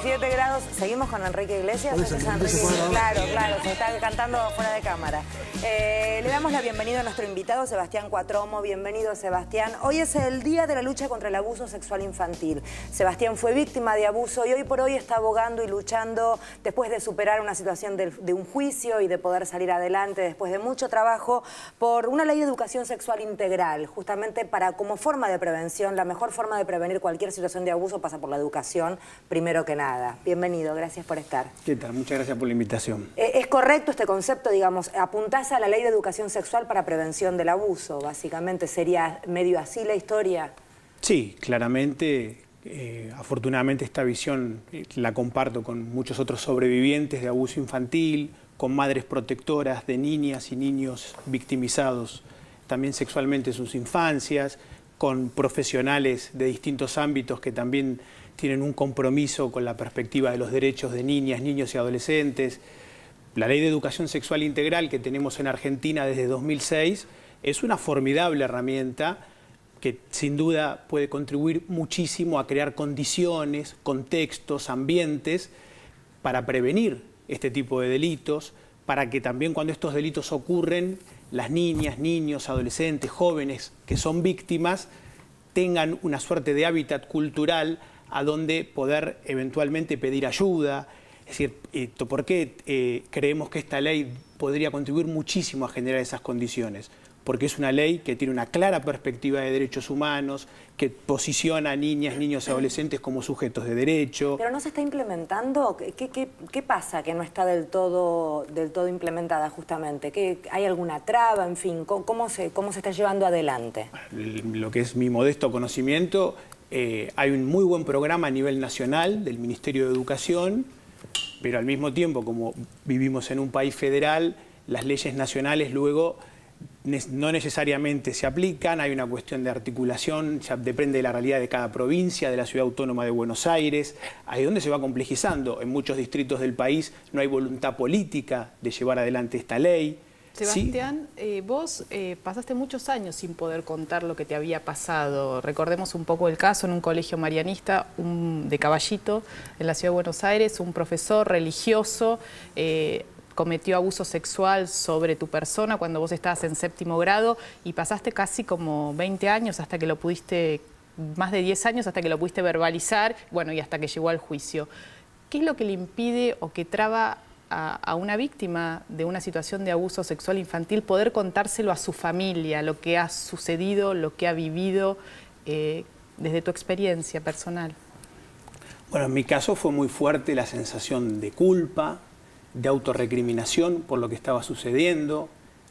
17 grados. Seguimos con Enrique Iglesias. Claro, se está cantando fuera de cámara. Le damos la bienvenida a nuestro invitado, Sebastián Cuatromo. Bienvenido, Sebastián. Hoy es el Día de la Lucha contra el Abuso Sexual Infantil. Sebastián fue víctima de abuso y hoy por hoy está abogando y luchando después de superar una situación de un juicio y de poder salir adelante después de mucho trabajo por una ley de educación sexual integral, justamente para como forma de prevención. La mejor forma de prevenir cualquier situación de abuso pasa por la educación, primero que nada. Bienvenido, gracias por estar. ¿Qué tal? Muchas gracias por la invitación. ¿Es correcto este concepto, digamos, apuntás a la ley de educación sexual para prevención del abuso? Básicamente, ¿sería medio así la historia? Sí, claramente, afortunadamente esta visión la comparto con muchos otros sobrevivientes de abuso infantil, con madres protectoras de niñas y niños victimizados también sexualmente en sus infancias, con profesionales de distintos ámbitos que también tienen un compromiso con la perspectiva de los derechos de niñas, niños y adolescentes. La Ley de Educación Sexual Integral que tenemos en Argentina desde 2006 es una formidable herramienta que sin duda puede contribuir muchísimo a crear condiciones, contextos, ambientes para prevenir este tipo de delitos, para que también cuando estos delitos ocurren, las niñas, niños, adolescentes, jóvenes que son víctimas tengan una suerte de hábitat cultural a donde poder eventualmente pedir ayuda. Es decir, ¿por qué creemos que esta ley podría contribuir muchísimo a generar esas condiciones? Porque es una ley que tiene una clara perspectiva de derechos humanos, que posiciona a niñas, niños y adolescentes como sujetos de derecho. ¿Pero no se está implementando? ¿Qué pasa que no está del todo implementada justamente? ¿Hay alguna traba? En fin, ¿cómo se está llevando adelante? Lo que es mi modesto conocimiento, hay un muy buen programa a nivel nacional del Ministerio de Educación, pero al mismo tiempo, como vivimos en un país federal, las leyes nacionales luego no necesariamente se aplican, hay una cuestión de articulación, ya depende de la realidad de cada provincia, de la Ciudad Autónoma de Buenos Aires, ahí es donde se va complejizando. En muchos distritos del país no hay voluntad política de llevar adelante esta ley. Sebastián, ¿sí? Vos pasaste muchos años sin poder contar lo que te había pasado. Recordemos un poco el caso en un colegio marianista de Caballito, en la Ciudad de Buenos Aires, un profesor religioso cometió abuso sexual sobre tu persona cuando vos estabas en 7º grado y pasaste casi como 20 años hasta que lo pudiste, más de 10 años hasta que lo pudiste verbalizar, bueno, y hasta que llegó al juicio. ¿Qué es lo que le impide o que traba a una víctima de una situación de abuso sexual infantil poder contárselo a su familia, lo que ha sucedido, lo que ha vivido, desde tu experiencia personal? Bueno, en mi caso fue muy fuerte la sensación de culpa, de autorrecriminación por lo que estaba sucediendo.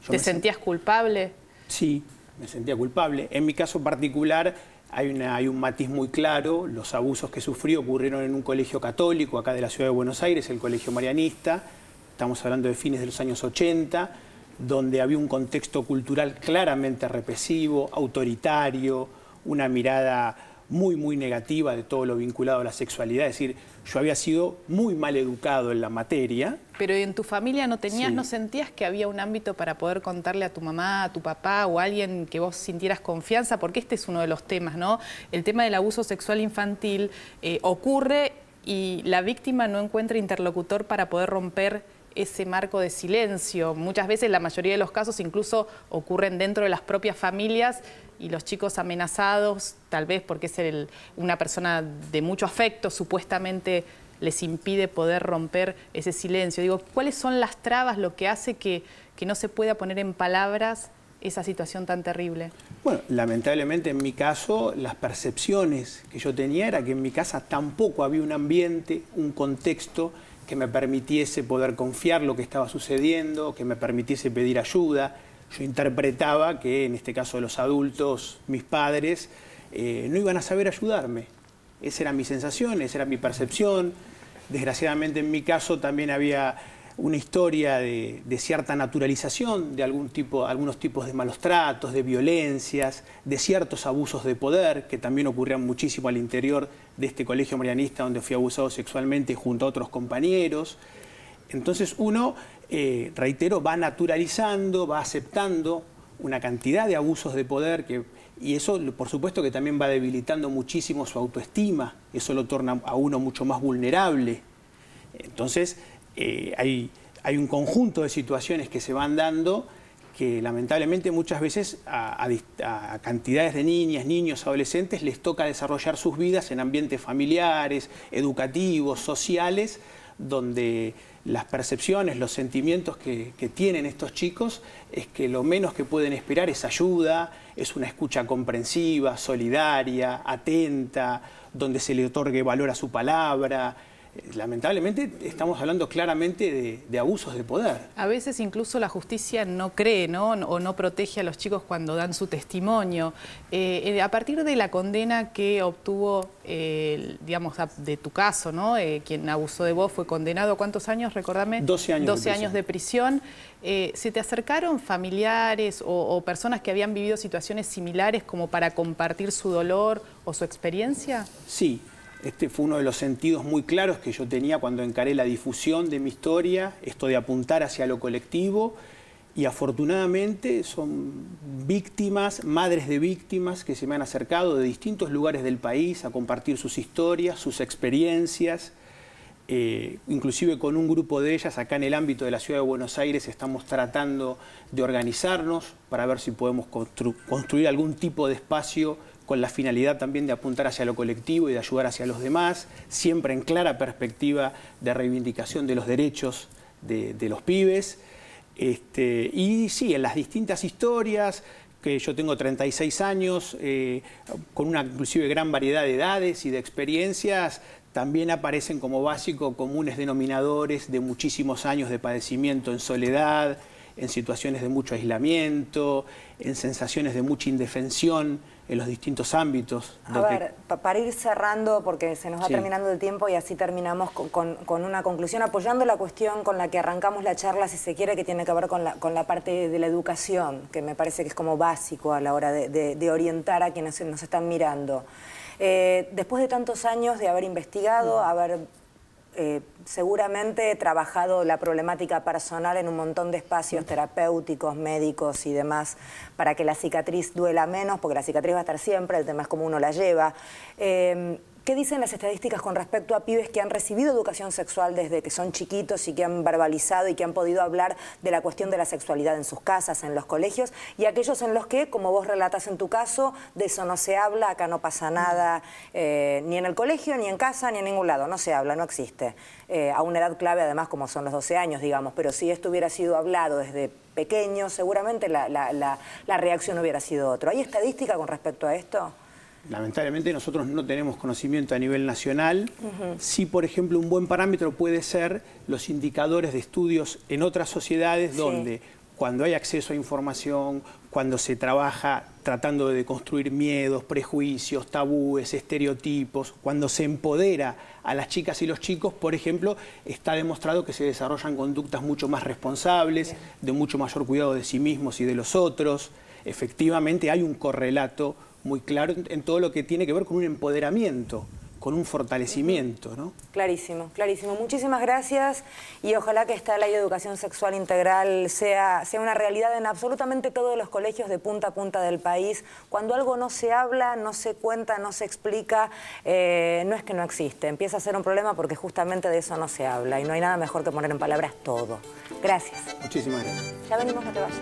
¿Te sentías culpable? Sí, me sentía culpable. En mi caso particular hay un matiz muy claro. Los abusos que sufrí ocurrieron en un colegio católico acá de la Ciudad de Buenos Aires, el Colegio Marianista. Estamos hablando de fines de los años 80, donde había un contexto cultural claramente represivo, autoritario, una mirada muy negativa de todo lo vinculado a la sexualidad. Es decir, yo había sido muy mal educado en la materia. Pero en tu familia no tenías, sí, ¿no sentías que había un ámbito para poder contarle a tu mamá, a tu papá o a alguien que vos sintieras confianza? Porque este es uno de los temas, ¿no? El tema del abuso sexual infantil ocurre y la víctima no encuentra interlocutor para poder romper ese marco de silencio. Muchas veces, la mayoría de los casos incluso ocurren dentro de las propias familias y los chicos amenazados, tal vez porque es una persona de mucho afecto, supuestamente les impide poder romper ese silencio. Digo, ¿cuáles son las trabas, lo que hace que no se pueda poner en palabras esa situación tan terrible? Bueno, lamentablemente en mi caso, las percepciones que yo tenía era que en mi casa tampoco había un ambiente, un contexto que me permitiese poder confiar lo que estaba sucediendo, que me permitiese pedir ayuda. Yo interpretaba que, en este caso los adultos, mis padres, no iban a saber ayudarme. Esa era mi sensación, esa era mi percepción. Desgraciadamente en mi caso también había una historia de cierta naturalización de algunos tipos de malos tratos, de violencias, de ciertos abusos de poder, que también ocurrían muchísimo al interior de este colegio marianista donde fui abusado sexualmente junto a otros compañeros. Entonces uno, reitero, va naturalizando, va aceptando una cantidad de abusos de poder y eso, por supuesto, que también va debilitando muchísimo su autoestima. Eso lo torna a uno mucho más vulnerable. Entonces, hay un conjunto de situaciones que se van dando que lamentablemente muchas veces a cantidades de niñas, niños, adolescentes les toca desarrollar sus vidas en ambientes familiares, educativos, sociales, donde las percepciones, los sentimientos que tienen estos chicos es que lo menos que pueden esperar es ayuda, es una escucha comprensiva, solidaria, atenta, donde se le otorgue valor a su palabra. Lamentablemente estamos hablando claramente de abusos de poder. A veces incluso la justicia no cree, ¿no? O no protege a los chicos cuando dan su testimonio. A partir de la condena que obtuvo, digamos, de tu caso, ¿no? Quien abusó de vos fue condenado, ¿cuántos años? Recordame. 12 años. 12 años de prisión. ¿Se te acercaron familiares o personas que habían vivido situaciones similares como para compartir su dolor o su experiencia? Sí. Este fue uno de los sentidos muy claros que yo tenía cuando encaré la difusión de mi historia, esto de apuntar hacia lo colectivo, y afortunadamente son víctimas, madres de víctimas que se me han acercado de distintos lugares del país a compartir sus historias, sus experiencias. Inclusive con un grupo de ellas acá en el ámbito de la Ciudad de Buenos Aires estamos tratando de organizarnos para ver si podemos construir algún tipo de espacio con la finalidad también de apuntar hacia lo colectivo y de ayudar hacia los demás, siempre en clara perspectiva de reivindicación de los derechos de los pibes. Y sí, en las distintas historias, que yo tengo 36 años, con una inclusive gran variedad de edades y de experiencias, también aparecen como básico comunes denominadores de muchísimos años de padecimiento en soledad, en situaciones de mucho aislamiento, en sensaciones de mucha indefensión en los distintos ámbitos. A ver, para ir cerrando, porque se nos va terminando el tiempo y así terminamos con una conclusión, apoyando la cuestión con la que arrancamos la charla, si se quiere, que tiene que ver con la parte de la educación, que me parece que es como básico a la hora de orientar a quienes nos están mirando. Después de tantos años de haber investigado, haber seguramente trabajado la problemática personal en un montón de espacios terapéuticos, médicos y demás, para que la cicatriz duela menos, porque la cicatriz va a estar siempre, el tema es cómo uno la lleva. ¿Qué dicen las estadísticas con respecto a pibes que han recibido educación sexual desde que son chiquitos y que han verbalizado y que han podido hablar de la cuestión de la sexualidad en sus casas, en los colegios, y aquellos en los que, como vos relatas en tu caso, de eso no se habla, acá no pasa nada, ni en el colegio, ni en casa, ni en ningún lado, no se habla, no existe? A una edad clave, además, como son los 12 años, digamos, pero si esto hubiera sido hablado desde pequeño, seguramente la reacción hubiera sido otra. ¿Hay estadística con respecto a esto? Lamentablemente nosotros no tenemos conocimiento a nivel nacional. Sí, por ejemplo, un buen parámetro puede ser los indicadores de estudios en otras sociedades donde cuando hay acceso a información, cuando se trabaja tratando de construir miedos, prejuicios, tabúes, estereotipos, cuando se empodera a las chicas y los chicos, por ejemplo, está demostrado que se desarrollan conductas mucho más responsables, de mucho mayor cuidado de sí mismos y de los otros. Efectivamente hay un correlato muy claro en todo lo que tiene que ver con un empoderamiento, con un fortalecimiento, ¿no? Clarísimo, clarísimo. Muchísimas gracias y ojalá que esta ley de educación sexual integral sea una realidad en absolutamente todos los colegios de punta a punta del país. Cuando algo no se habla, no se cuenta, no se explica, no es que no existe. Empieza a ser un problema porque justamente de eso no se habla y no hay nada mejor que poner en palabras todo. Gracias. Muchísimas gracias. Ya venimos, no te vayas.